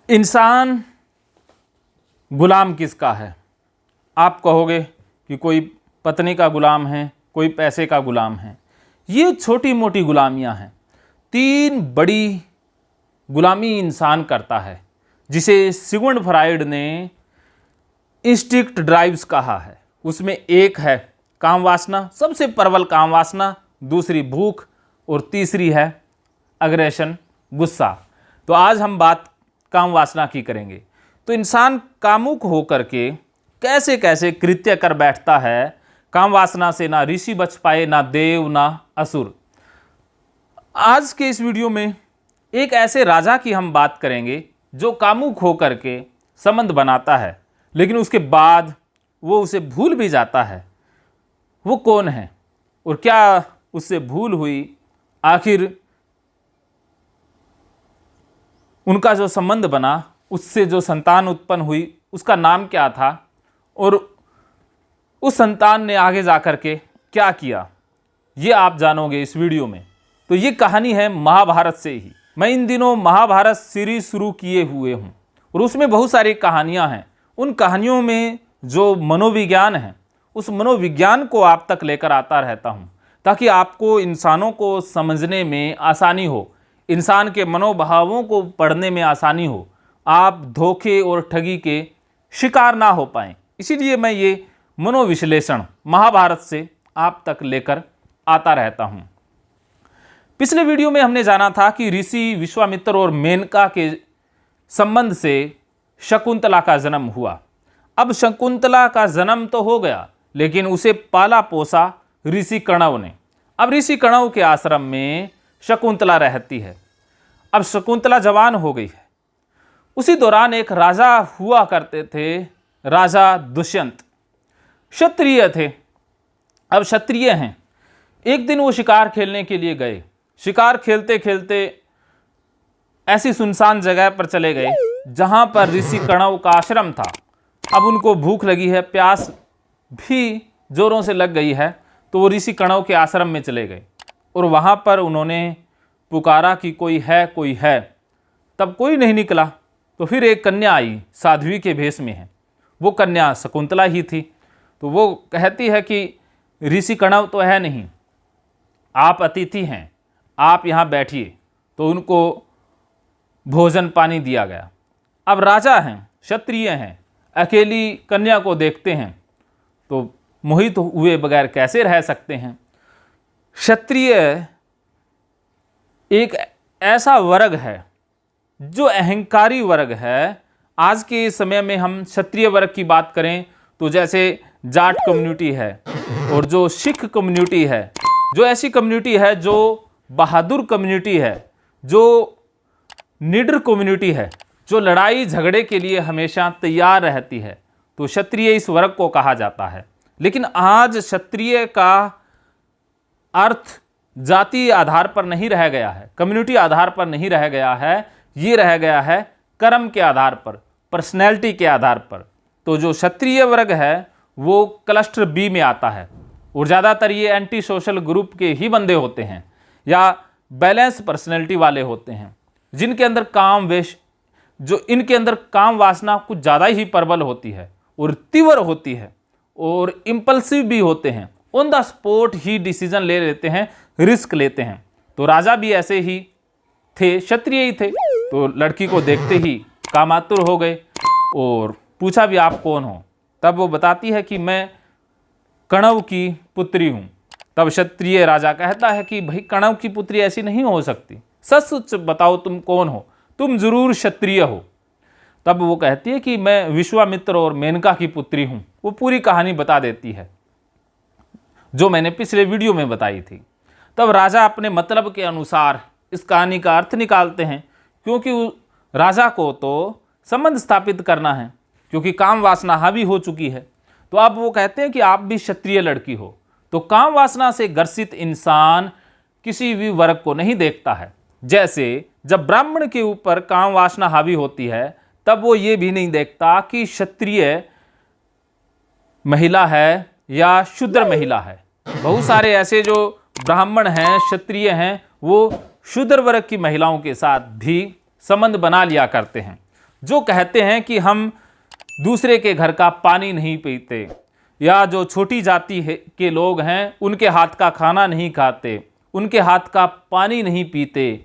इंसान गुलाम किसका है? आप कहोगे कि कोई पत्नी का गुलाम है, कोई पैसे का गुलाम है। ये छोटी मोटी गुलामियां हैं। तीन बड़ी गुलामी इंसान करता है, जिसे सिगमुंड फ्राइड ने इंस्टिंक्ट ड्राइव्स कहा है। उसमें एक है काम वासना, सबसे प्रबल काम वासना, दूसरी भूख और तीसरी है अग्रेशन, गुस्सा। तो आज हम बात काम वासना की करेंगे। तो इंसान कामुक होकर के कैसे कैसे कृत्य कर बैठता है। काम वासना से ना ऋषि बच पाए, ना देव, ना असुर। आज के इस वीडियो में एक ऐसे राजा की हम बात करेंगे जो कामुक होकर के संबंध बनाता है, लेकिन उसके बाद वो उसे भूल भी जाता है। वो कौन है और क्या उससे भूल हुई? आखिर उनका जो संबंध बना, उससे जो संतान उत्पन्न हुई, उसका नाम क्या था और उस संतान ने आगे जाकर के क्या किया, ये आप जानोगे इस वीडियो में। तो ये कहानी है महाभारत से ही। मैं इन दिनों महाभारत सीरीज शुरू किए हुए हूँ और उसमें बहुत सारी कहानियाँ हैं। उन कहानियों में जो मनोविज्ञान है, उस मनोविज्ञान को आप तक लेकर आता रहता हूँ, ताकि आपको इंसानों को समझने में आसानी हो, इंसान के मनोभावों को पढ़ने में आसानी हो, आप धोखे और ठगी के शिकार ना हो पाएं। इसीलिए मैं ये मनोविश्लेषण महाभारत से आप तक लेकर आता रहता हूं। पिछले वीडियो में हमने जाना था कि ऋषि विश्वामित्र और मेनका के संबंध से शकुंतला का जन्म हुआ। अब शकुंतला का जन्म तो हो गया, लेकिन उसे पाला पोसा ऋषि कणव ने। अब ऋषि कणव के आश्रम में शकुंतला रहती है। अब शकुंतला जवान हो गई है। उसी दौरान एक राजा हुआ करते थे, राजा दुष्यंत। क्षत्रिय थे। अब क्षत्रिय हैं। एक दिन वो शिकार खेलने के लिए गए। शिकार खेलते खेलते ऐसी सुनसान जगह पर चले गए जहां पर ऋषि कणव का आश्रम था। अब उनको भूख लगी है, प्यास भी जोरों से लग गई है, तो वो ऋषि कणव के आश्रम में चले गए और वहां पर उन्होंने पुकारा कि कोई है, कोई है। तब कोई नहीं निकला। तो फिर एक कन्या आई, साध्वी के भेष में है। वो कन्या शकुंतला ही थी। तो वो कहती है कि ऋषि कणव तो है नहीं, आप अतिथि हैं, आप यहाँ बैठिए। तो उनको भोजन पानी दिया गया। अब राजा हैं, क्षत्रिय हैं, अकेली कन्या को देखते हैं तो मोहित हुए बगैर कैसे रह सकते हैं। क्षत्रिय एक ऐसा वर्ग है जो अहंकारी वर्ग है। आज के समय में हम क्षत्रिय वर्ग की बात करें तो जैसे जाट कम्युनिटी है और जो सिख कम्युनिटी है, जो ऐसी कम्युनिटी है जो बहादुर कम्युनिटी है, जो निडर कम्युनिटी है, जो लड़ाई झगड़े के लिए हमेशा तैयार रहती है, तो क्षत्रिय इस वर्ग को कहा जाता है। लेकिन आज क्षत्रिय का अर्थ जाति आधार पर नहीं रह गया है, कम्युनिटी आधार पर नहीं रह गया है, ये रह गया है कर्म के आधार पर, पर्सनैलिटी के आधार पर। तो जो क्षत्रिय वर्ग है वो क्लस्टर बी में आता है और ज़्यादातर ये एंटी सोशल ग्रुप के ही बंदे होते हैं या बैलेंस पर्सनैलिटी वाले होते हैं, जिनके अंदर काम वेश, जो इनके अंदर काम वासना कुछ ज़्यादा ही प्रबल होती है और तीव्र होती है और इम्पल्सिव भी होते हैं। On the spot he decision ले लेते हैं, रिस्क लेते हैं। तो राजा भी ऐसे ही थे, क्षत्रिय ही थे। तो लड़की को देखते ही कामातुर हो गए और पूछा भी आप कौन हो। तब वो बताती है कि मैं कणव की पुत्री हूँ। तब क्षत्रिय राजा कहता है कि भाई कणव की पुत्री ऐसी नहीं हो सकती, सच सच बताओ तुम कौन हो, तुम जरूर क्षत्रिय हो। तब वो कहती है कि मैं विश्वामित्र और मेनका की पुत्री हूँ। वो पूरी कहानी बता देती है जो मैंने पिछले वीडियो में बताई थी। तब राजा अपने मतलब के अनुसार इस कहानी का अर्थ निकालते हैं, क्योंकि राजा को तो संबंध स्थापित करना है, क्योंकि काम वासना हावी हो चुकी है। तो अब वो कहते हैं कि आप भी क्षत्रिय लड़की हो। तो काम वासना से ग्रसित इंसान किसी भी वर्ग को नहीं देखता है। जैसे जब ब्राह्मण के ऊपर काम वासना हावी होती है, तब वो ये भी नहीं देखता कि क्षत्रिय महिला है या शूद्र महिला है। बहुत सारे ऐसे जो ब्राह्मण हैं, क्षत्रिय हैं, वो शूद्र वर्ग की महिलाओं के साथ भी संबंध बना लिया करते हैं। जो कहते हैं कि हम दूसरे के घर का पानी नहीं पीते, या जो छोटी जाति के लोग हैं उनके हाथ का खाना नहीं खाते, उनके हाथ का पानी नहीं पीते,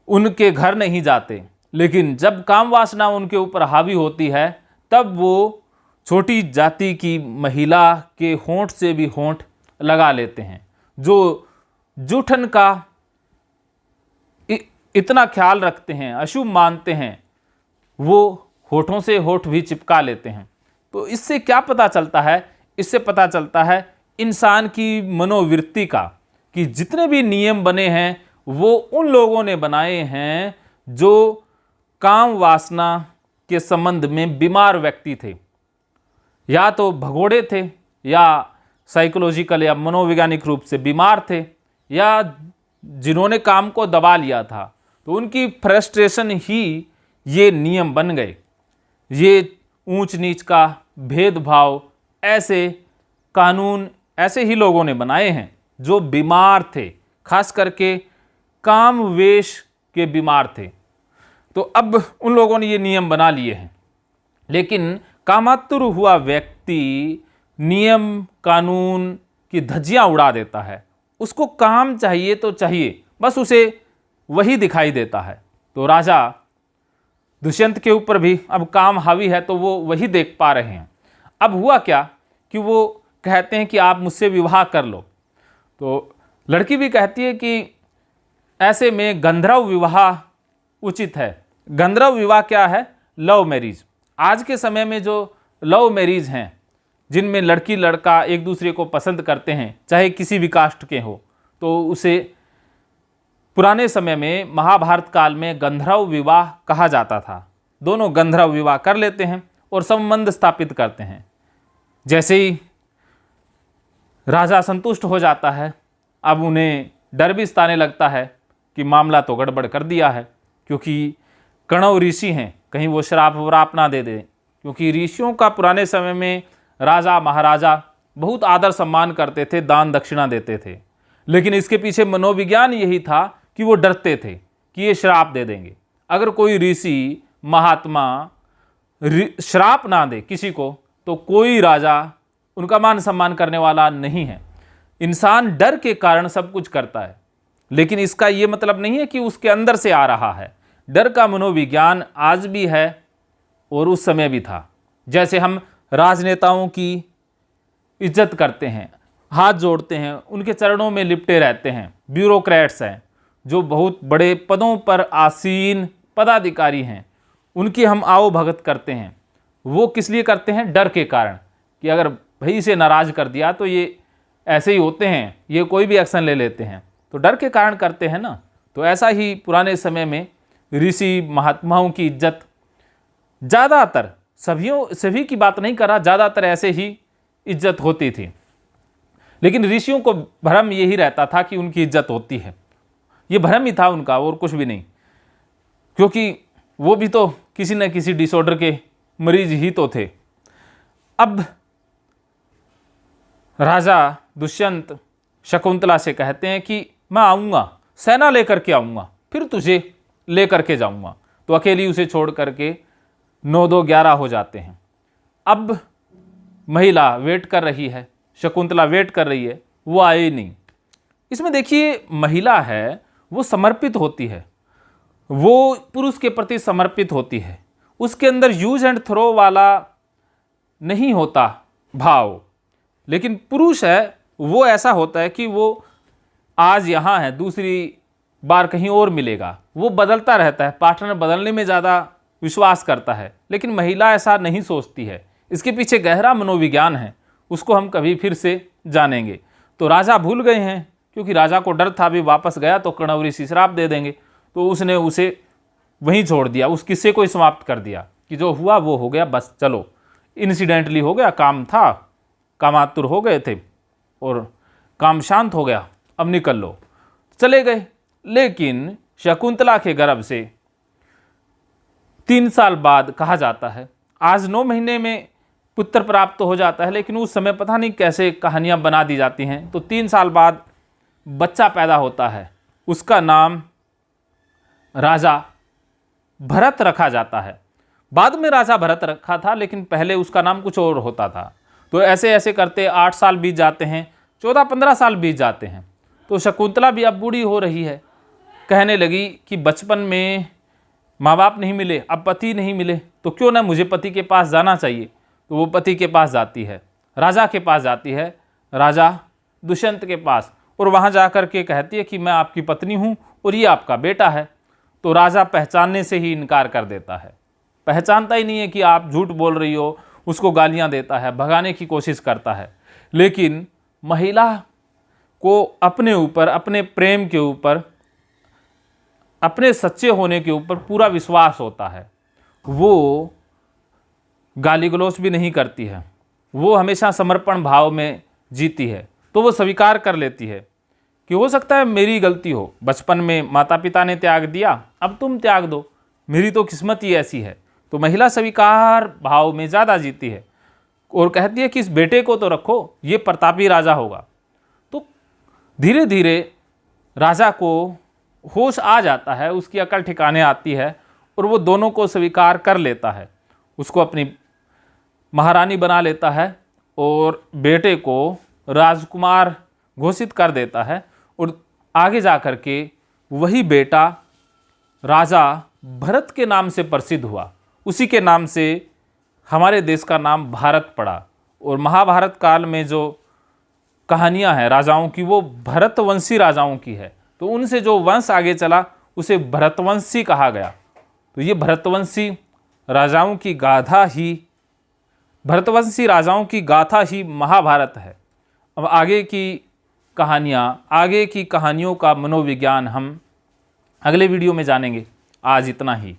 उनके घर नहीं जाते, लेकिन जब काम वासना उनके ऊपर हावी होती है तब वो छोटी जाति की महिला के होंठ से भी होंठ लगा लेते हैं। जो जूठन का इतना ख्याल रखते हैं, अशुभ मानते हैं, वो होठों से होठ भी चिपका लेते हैं। तो इससे क्या पता चलता है? इससे पता चलता है इंसान की मनोवृत्ति का, कि जितने भी नियम बने हैं वो उन लोगों ने बनाए हैं जो काम वासना के संबंध में बीमार व्यक्ति थे, या तो भगोड़े थे, या साइकोलॉजिकल या मनोवैज्ञानिक रूप से बीमार थे, या जिन्होंने काम को दबा लिया था। तो उनकी फ्रस्ट्रेशन ही ये नियम बन गए। ये ऊंच नीच का भेदभाव, ऐसे कानून ऐसे ही लोगों ने बनाए हैं जो बीमार थे, खास करके काम वेश के बीमार थे। तो अब उन लोगों ने ये नियम बना लिए हैं। लेकिन कामातुर हुआ व्यक्ति नियम कानून की धज्जियां उड़ा देता है। उसको काम चाहिए तो चाहिए, बस उसे वही दिखाई देता है। तो राजा दुष्यंत के ऊपर भी अब काम हावी है, तो वो वही देख पा रहे हैं। अब हुआ क्या कि वो कहते हैं कि आप मुझसे विवाह कर लो। तो लड़की भी कहती है कि ऐसे में गंधर्व विवाह उचित है। गंधर्व विवाह क्या है? Love marriage. आज के समय में जो लव मैरिज हैं, जिनमें लड़की लड़का एक दूसरे को पसंद करते हैं, चाहे किसी भी कास्ट के हो, तो उसे पुराने समय में महाभारत काल में गंधर्व विवाह कहा जाता था। दोनों गंधर्व विवाह कर लेते हैं और संबंध स्थापित करते हैं। जैसे ही राजा संतुष्ट हो जाता है, अब उन्हें डर भी सताने लगता है कि मामला तो गड़बड़ कर दिया है, क्योंकि कणव ऋषि हैं, कहीं वो श्राप वराप ना दे दें। क्योंकि ऋषियों का पुराने समय में राजा महाराजा बहुत आदर सम्मान करते थे, दान दक्षिणा देते थे। लेकिन इसके पीछे मनोविज्ञान यही था कि वो डरते थे कि ये श्राप दे देंगे। अगर कोई ऋषि महात्मा श्राप ना दे किसी को, तो कोई राजा उनका मान सम्मान करने वाला नहीं है। इंसान डर के कारण सब कुछ करता है, लेकिन इसका ये मतलब नहीं है कि उसके अंदर से आ रहा है। डर का मनोविज्ञान आज भी है और उस समय भी था। जैसे हम राजनेताओं की इज्जत करते हैं, हाथ जोड़ते हैं, उनके चरणों में लिपटे रहते हैं। ब्यूरोक्रेट्स हैं जो बहुत बड़े पदों पर आसीन पदाधिकारी हैं, उनकी हम आओ भगत करते हैं। वो किस लिए करते हैं? डर के कारण, कि अगर भाई से नाराज कर दिया तो ये ऐसे ही होते हैं, ये कोई भी एक्शन ले लेते हैं, तो डर के कारण करते हैं ना। तो ऐसा ही पुराने समय में ऋषि महात्माओं की इज्जत, ज़्यादातर सभी की बात नहीं कर रहा, ज़्यादातर ऐसे ही इज्जत होती थी। लेकिन ऋषियों को भ्रम यही रहता था कि उनकी इज्जत होती है। ये भ्रम ही था उनका, और कुछ भी नहीं, क्योंकि वो भी तो किसी न किसी डिसऑर्डर के मरीज ही तो थे। अब राजा दुष्यंत शकुंतला से कहते हैं कि मैं आऊँगा, सेना लेकर के आऊँगा, फिर तुझे लेकर के जाऊँगा। तो अकेली उसे छोड़ करके 9-2-11 हो जाते हैं। अब महिला वेट कर रही है, शकुंतला वेट कर रही है, वो आए ही नहीं। इसमें देखिए, महिला है वो समर्पित होती है, वो पुरुष के प्रति समर्पित होती है। उसके अंदर यूज एंड थ्रो वाला नहीं होता भाव। लेकिन पुरुष है वो ऐसा होता है कि वो आज यहाँ है, दूसरी बार कहीं और मिलेगा। वो बदलता रहता है, पार्टनर बदलने में ज़्यादा विश्वास करता है। लेकिन महिला ऐसा नहीं सोचती है। इसके पीछे गहरा मनोविज्ञान है, उसको हम कभी फिर से जानेंगे। तो राजा भूल गए हैं, क्योंकि राजा को डर था भी वापस गया तो कणव ऋषि श्राप दे देंगे। तो उसने उसे वहीं छोड़ दिया, उस किस्से को ही समाप्त कर दिया कि जो हुआ वो हो गया, बस चलो इंसिडेंटली हो गया, काम था, कामातुर हो गए थे और काम शांत हो गया, अब निकल लो, चले गए। लेकिन शकुंतला के गर्भ से 3 साल बाद कहा जाता है, आज 9 महीने में पुत्र प्राप्त हो जाता है, लेकिन उस समय पता नहीं कैसे कहानियां बना दी जाती हैं। तो 3 साल बाद बच्चा पैदा होता है, उसका नाम राजा भरत रखा जाता है। बाद में राजा भरत रखा था, लेकिन पहले उसका नाम कुछ और होता था। तो ऐसे ऐसे करते 8 साल बीत जाते हैं, 14-15 साल बीत जाते हैं। तो शकुंतला भी अब बूढ़ी हो रही है। कहने लगी कि बचपन में माँ बाप नहीं मिले, अब पति नहीं मिले, तो क्यों ना मुझे पति के पास जाना चाहिए। तो वो पति के पास जाती है, राजा के पास जाती है, राजा दुष्यंत के पास, और वहाँ जा कर के कहती है कि मैं आपकी पत्नी हूँ और ये आपका बेटा है। तो राजा पहचानने से ही इनकार कर देता है, पहचानता ही नहीं है कि आप झूठ बोल रही हो, उसको गालियाँ देता है, भगाने की कोशिश करता है। लेकिन महिला को अपने ऊपर, अपने प्रेम के ऊपर, अपने सच्चे होने के ऊपर पूरा विश्वास होता है। वो गाली गलौज भी नहीं करती है, वो हमेशा समर्पण भाव में जीती है। तो वो स्वीकार कर लेती है कि हो सकता है मेरी गलती हो, बचपन में माता पिता ने त्याग दिया, अब तुम त्याग दो, मेरी तो किस्मत ही ऐसी है। तो महिला स्वीकार भाव में ज़्यादा जीती है और कहती है कि इस बेटे को तो रखो, ये प्रतापी राजा होगा। तो धीरे धीरे राजा को होश आ जाता है, उसकी अकल ठिकाने आती है और वो दोनों को स्वीकार कर लेता है, उसको अपनी महारानी बना लेता है और बेटे को राजकुमार घोषित कर देता है। और आगे जा कर के वही बेटा राजा भरत के नाम से प्रसिद्ध हुआ, उसी के नाम से हमारे देश का नाम भारत पड़ा। और महाभारत काल में जो कहानियाँ हैं राजाओं की, वो भरतवंशी राजाओं की है। तो उनसे जो वंश आगे चला उसे भरतवंशी कहा गया। तो ये भरतवंशी राजाओं की गाथा ही महाभारत है। अब आगे की कहानियों का मनोविज्ञान हम अगले वीडियो में जानेंगे। आज इतना ही।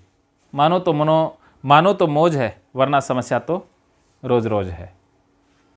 मानो तो मौज है, वरना समस्या तो रोज रोज है।